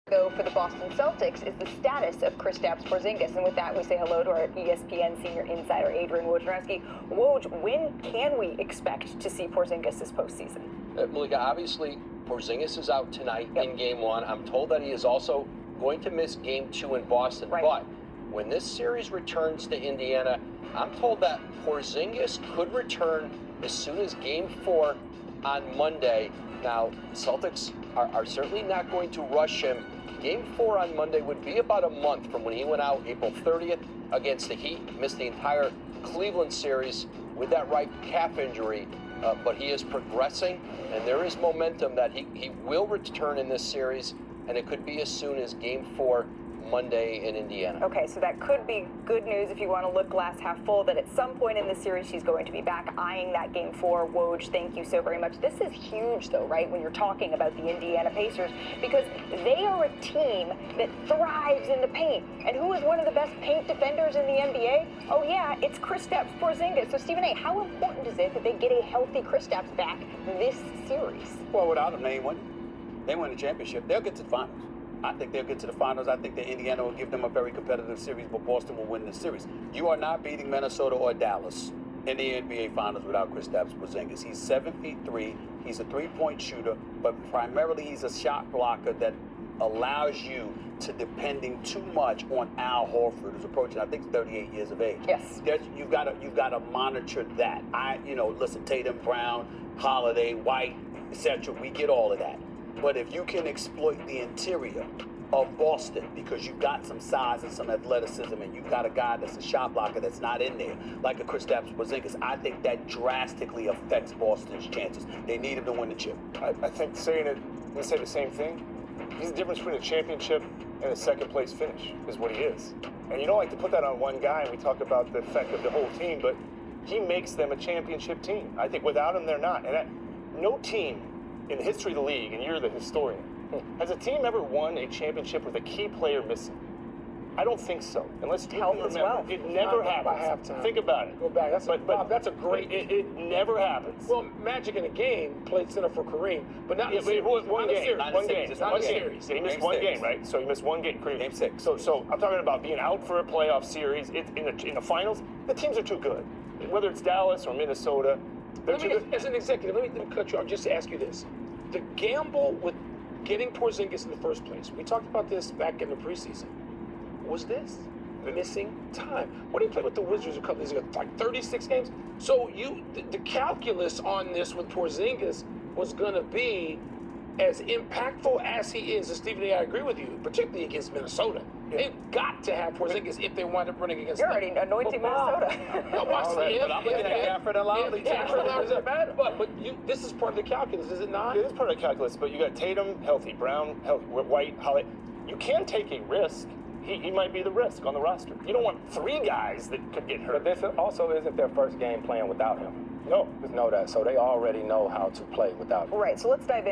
Go for the Boston Celtics is the status of Kristaps Porzingis. And with that, we say hello to our ESPN senior insider, Adrian Wojnarowski. Woj, when can we expect to see Porzingis this postseason? Malika, obviously, Porzingis is out tonight in Game 1. I'm told that he is also going to miss Game 2 in Boston. Right. But when this series returns to Indiana, I'm told that Porzingis could return as soon as Game 4 on Monday. Now, Celtics are certainly not going to rush him. Game 4 on Monday would be about a month from when he went out April 30th against the Heat. Missed the entire Cleveland series with that right calf injury, but he is progressing, and there is momentum that he will return in this series, and it could be as soon as Game 4 Monday in Indiana. Okay, so that could be good news if you want to look glass half full, that at some point in the series she's going to be back eyeing that Game 4. Woj, thank you so very much. This is huge, though, right, when you're talking about the Indiana Pacers, because they are a team that thrives in the paint. And who is one of the best paint defenders in the NBA? Oh, yeah, it's Kristaps Porzingis. So, Stephen A., how important is it that they get a healthy Kristaps back this series? Well, without him, they win the championship. They'll get to the finals. I think they'll get to the finals. I think that Indiana will give them a very competitive series, but Boston will win the series. You are not beating Minnesota or Dallas in the NBA Finals without Kristaps Porzingis. He's 7'3". He's a three-point shooter, but primarily he's a shot blocker that allows you to depending too much on Al Horford, who's approaching, I think, 38 years of age. Yes. You've got to monitor that. Listen, Tatum, Brown, Holiday, White, etc. We get all of that. But if you can exploit the interior of Boston, because you've got some size and some athleticism, and you've got a guy that's a shot blocker that's not in there, like a Kristaps Porzingis, I think that drastically affects Boston's chances. They need him to win the chip. I think we say the same thing. He's the difference between a championship and a second-place finish, is what he is. And you don't like to put that on one guy, and we talk about the effect of the whole team, but he makes them a championship team. I think without him, they're not. And no team in the history of the league, and you're the historian, has a team ever won a championship with a key player missing? I don't think so. Unless you can remember, well. it never happens. Think about it. Go back. That's a great. It never happens. Well, Magic in a game played center for Kareem, but not in a One game. Not a series. He missed one game, right? So he missed one game. Game 6. So I'm talking about being out for a playoff series. In the finals, the teams are too good. Whether it's Dallas or Minnesota, as an executive, let me cut you off just to ask you this. The gamble with getting Porzingis in the first place, we talked about this back in the preseason, was this missing time. When he played with the Wizards a couple years ago, like 36 games. So the calculus on this with Porzingis was going to be as impactful as he is. And Stephen A., I agree with you, particularly against Minnesota. They've got to have Porzingis if they wind up running against You're them. already anointing Minnesota. But I'm looking at Gafford and Lowry. Gafford and Lowry doesn't matter. But this is part of the calculus, is it not? It is part of the calculus, but you got Tatum healthy, Brown healthy, White, Holiday. You can take a risk. He might be the risk on the roster. You don't want three guys that could get hurt. But this also isn't their first game playing without him. No. Just know that. So they already know how to play without him. Right, so let's dive in.